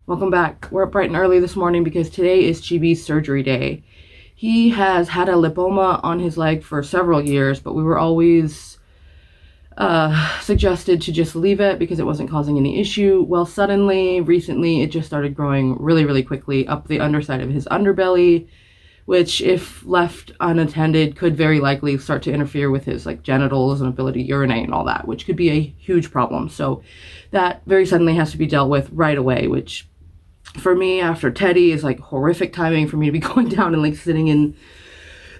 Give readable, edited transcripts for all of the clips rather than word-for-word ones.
Welcome back. We're up bright and early this morning because today is Chibi's surgery day. He has had a lipoma on his leg for several years, but we were always suggested to just leave it because it wasn't causing any issue. Well, suddenly, recently, it just started growing really, really quickly up the underside of his underbelly, which, if left unattended, could very likely start to interfere with his genitals and ability to urinate and all that, which could be a huge problem. So that very suddenly has to be dealt with right away, which for me, after Teddy, is horrific timing for me to be going down and sitting in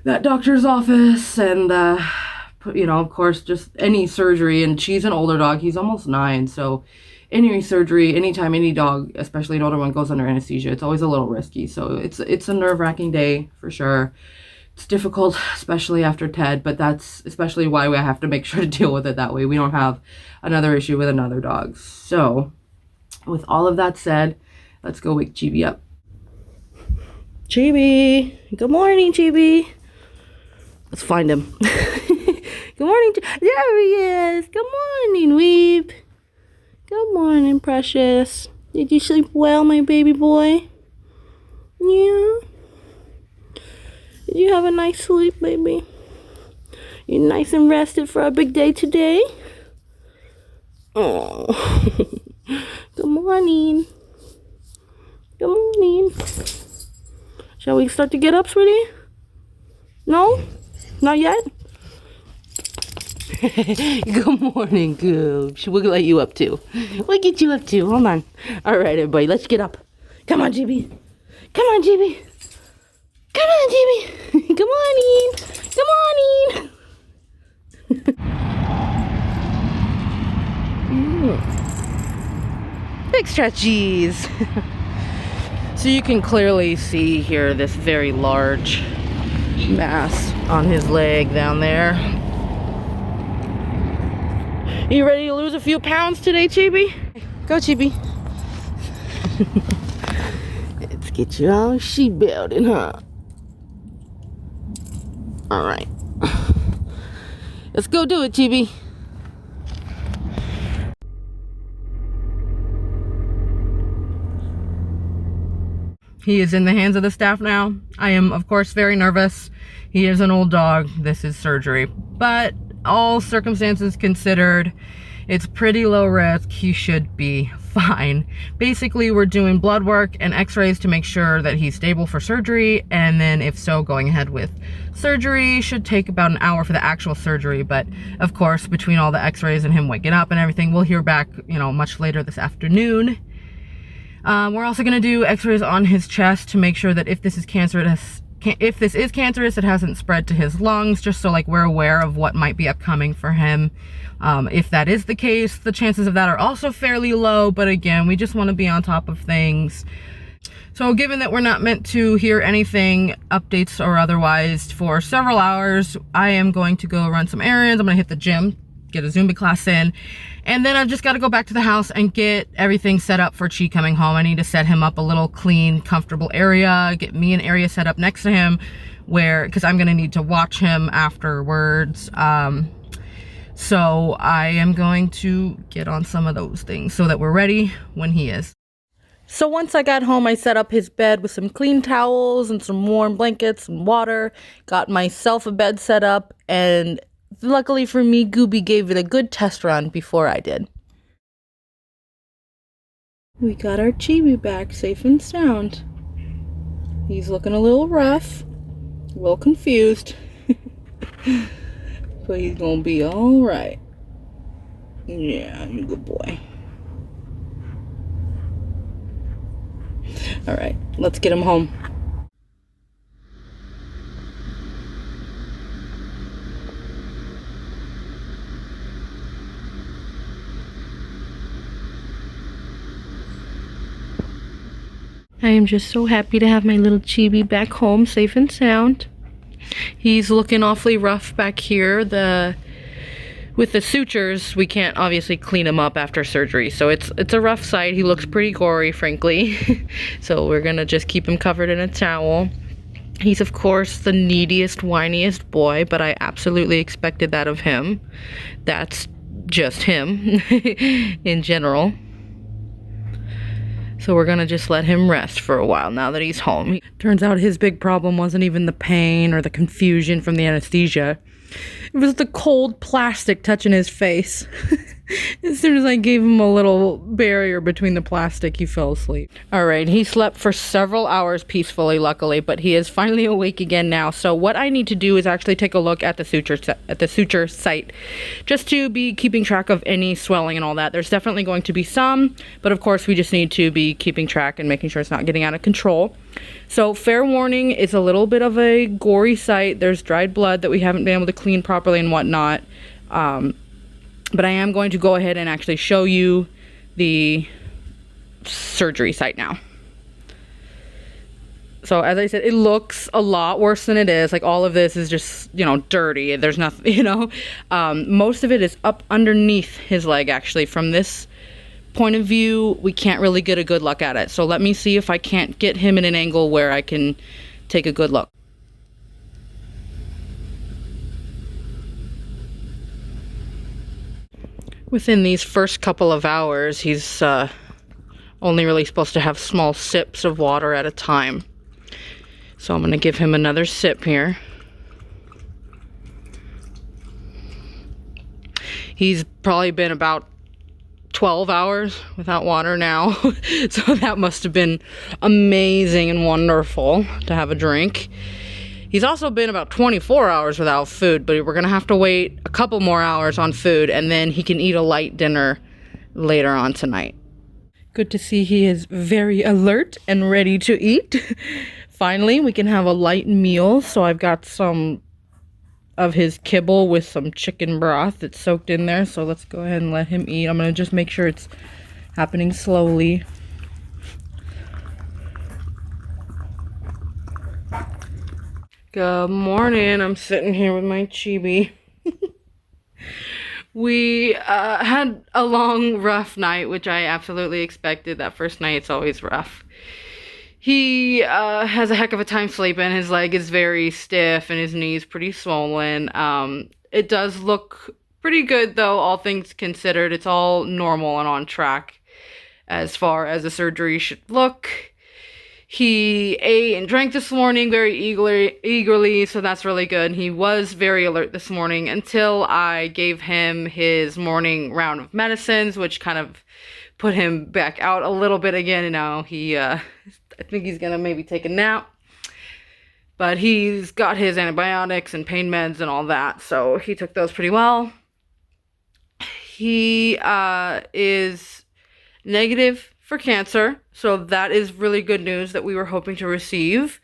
that doctor's office and of course, just any surgery. And she's an older dog. He's almost 9, so any surgery, anytime any dog, especially an older one, goes under anesthesia, it's always a little risky. So it's a nerve-wracking day for sure. It's difficult, especially after Ted, but that's especially why we have to make sure to deal with it that way. We don't have another issue with another dog. So with all of that said, let's go wake Chibi up. Chibi! Good morning, Chibi! Let's find him. Good morning. There he is. Good morning, Weeb. Good morning, precious. Did you sleep well, my baby boy? Yeah? Did you have a nice sleep, baby? You nice and rested for a big day today? Oh. Good morning. Good morning. Shall we start to get up, sweetie? No? Not yet? Good morning, Gooch. We'll let you up too. We'll get you up too. Hold on. All right, everybody, let's get up. Come on, GB. Come on, GB. Come on, GB. Good morning. Good morning. Big stretchies. So you can clearly see here this very large mass on his leg down there. You ready to lose a few pounds today, Chibi? Go, Chibi. Let's get you all sheep-belted, huh? All right. Let's go do it, Chibi. He is in the hands of the staff now. I am, of course, very nervous. He is an old dog. This is surgery. But all circumstances considered, it's pretty low risk. He should be fine. Basically, we're doing blood work and x-rays to make sure that he's stable for surgery. And then if so, going ahead with surgery. Should take about an hour for the actual surgery. But of course, between all the x-rays and him waking up and everything, we'll hear back, much later this afternoon. We're also going to do x-rays on his chest to make sure that if this is cancerous, it hasn't spread to his lungs, just so we're aware of what might be upcoming for him. If that is the case, the chances of that are also fairly low, but again, we just want to be on top of things. So given that we're not meant to hear anything, updates or otherwise, for several hours, I am going to go run some errands. I'm going to hit the gym, get a Zumba class in, and then I've just got to go back to the house and get everything set up for Chi coming home. I need to set him up a little clean, comfortable area, get me an area set up next to him because I'm going to need to watch him afterwards. So I am going to get on some of those things so that we're ready when he is. So once I got home, I set up his bed with some clean towels and some warm blankets and water, got myself a bed set up, and luckily for me, Gooby gave it a good test run before I did. We got our Chibi back safe and sound. He's looking a little rough, a little confused, but he's gonna be all right. Yeah, you're a good boy. All right, let's get him home. I am just so happy to have my little Chibi back home safe and sound. He's looking awfully rough back here. With the sutures, we can't obviously clean him up after surgery, so it's a rough sight. He looks pretty gory, frankly. So we're gonna just keep him covered in a towel. He's of course the neediest, whiniest boy, but I absolutely expected that of him. That's just him in general. So we're gonna just let him rest for a while now that he's home. Turns out his big problem wasn't even the pain or the confusion from the anesthesia. It was the cold plastic touching his face. As soon as I gave him a little barrier between the plastic, he fell asleep. All right, he slept for several hours peacefully, luckily, but he is finally awake again now. So what I need to do is actually take a look at the suture site, just to be keeping track of any swelling and all that. There's definitely going to be some, but of course we just need to be keeping track and making sure it's not getting out of control. So fair warning, it's a little bit of a gory site. There's dried blood that we haven't been able to clean properly and whatnot. But I am going to go ahead and actually show you the surgery site now. So as I said, it looks a lot worse than it is. Like all of this is just, you know, dirty. There's nothing, you know. Most of it is up underneath his leg, actually. From this point of view, we can't really get a good look at it. So let me see if I can't get him in an angle where I can take a good look. Within these first couple of hours, he's only really supposed to have small sips of water at a time. So I'm going to give him another sip here. He's probably been about 12 hours without water now. So that must have been amazing and wonderful to have a drink. He's also been about 24 hours without food, but we're gonna have to wait a couple more hours on food, and then he can eat a light dinner later on tonight. Good to see he is very alert and ready to eat. Finally, we can have a light meal. So I've got some of his kibble with some chicken broth that's soaked in there. So let's go ahead and let him eat. I'm gonna just make sure it's happening slowly. Good morning. I'm sitting here with my chibi. We had a long, rough night, which I absolutely expected. That first night, it's always rough. He has a heck of a time sleeping. His leg is very stiff and his knee's pretty swollen. It does look pretty good, though, all things considered. It's all normal and on track as far as the surgery should look. He ate and drank this morning very eagerly, so that's really good. He was very alert this morning until I gave him his morning round of medicines, which kind of put him back out a little bit again. And now he, I think he's gonna maybe take a nap. But he's got his antibiotics and pain meds and all that, so he took those pretty well. He is negative for cancer, so that is really good news that we were hoping to receive.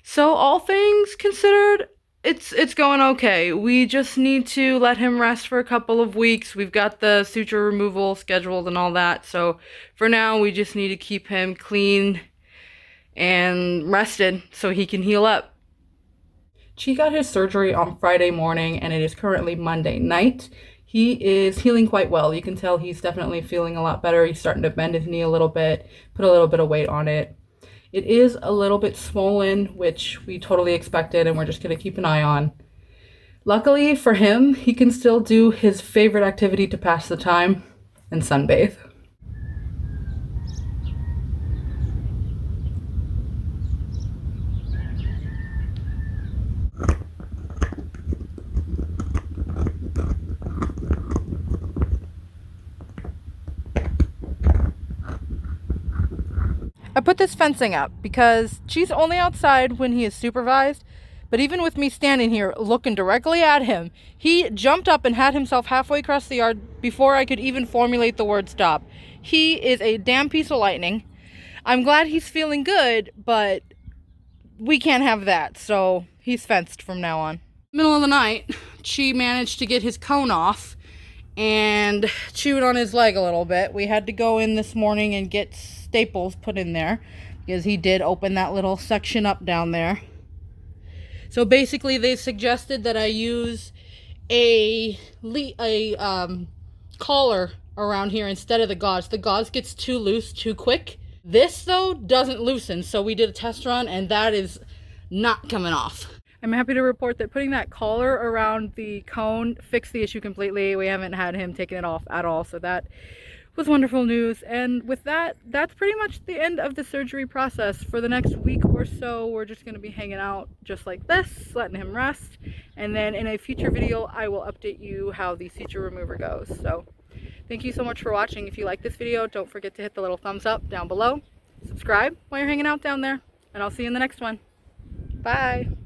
So all things considered, it's going okay. We just need to let him rest for a couple of weeks. We've got the suture removal scheduled and all that, so for now we just need to keep him clean and rested so he can heal up. He got his surgery on Friday morning and it is currently Monday night. He is healing quite well. You can tell he's definitely feeling a lot better. He's starting to bend his knee a little bit, put a little bit of weight on it. It is a little bit swollen, which we totally expected, and we're just going to keep an eye on. Luckily for him, he can still do his favorite activity to pass the time and sunbathe. I put this fencing up because she's only outside when he is supervised, but even with me standing here looking directly at him, he jumped up and had himself halfway across the yard before I could even formulate the word stop. He is a damn piece of lightning. I'm glad he's feeling good, but we can't have that, so he's fenced from now on. Middle of the night, she managed to get his cone off and chewed on his leg a little bit. We had to go in this morning and get staples put in there because he did open that little section up down there. So basically they suggested that I use a collar around here instead of the gauze. The gauze gets too loose too quick. This though doesn't loosen, so we did a test run and that is not coming off. I'm happy to report that putting that collar around the cone fixed the issue completely. We haven't had him taking it off at all, so that was wonderful news. And with that, that's pretty much the end of the surgery process. For the next week or so, we're just going to be hanging out just like this, letting him rest. And then in a future video, I will update you how the suture remover goes. So thank you so much for watching. If you like this video, don't forget to hit the little thumbs up down below. Subscribe while you're hanging out down there. And I'll see you in the next one. Bye.